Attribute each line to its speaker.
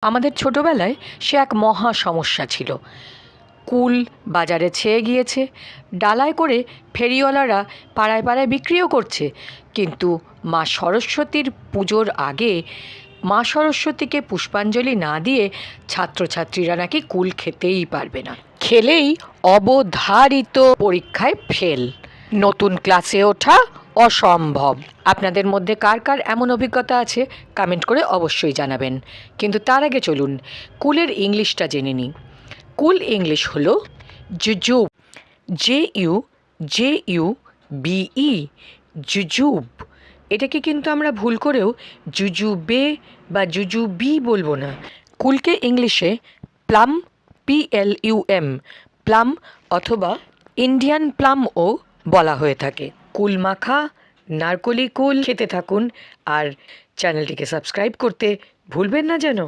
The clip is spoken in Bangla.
Speaker 1: আমাদের ছোটোবেলায় সে এক মহা সমস্যা ছিল। কুল বাজারে ছেয়ে গিয়েছে, ডালায় করে ফেরিওয়ালারা পাড়ায় পাড়ায় বিক্রিও করছে, কিন্তু মা সরস্বতীর পুজোর আগে মা সরস্বতীকে পুষ্পাঞ্জলি না দিয়ে ছাত্রছাত্রীরা নাকি কুল খেতেই পারবে না, খেলেই অবধারিত পরীক্ষায় ফেল, নতুন ক্লাসে ওঠা অসম্ভব। আপনাদের মধ্যে কার কার এমন অভিজ্ঞতা আছে কমেন্ট করে অবশ্যই জানাবেন। কিন্তু তার আগে চলুন কুলের ইংলিশটা জেনে নিই। কুল ইংলিশ হলো জুজুব, JUJUBE, জুজুব। এটাকে কিন্তু আমরা ভুল করেও জুজুবে বা জুজুবি বলবো না। কুলকে ইংলিশে প্লাম, PLUM, প্লাম অথবা ইন্ডিয়ান প্লামও বলা হয়ে থাকে। কুল মাখা, নারকলি কুল খেতে থাকুন আর চ্যানেলটিকে সাবস্ক্রাইব করতে ভুলবেন না যেন।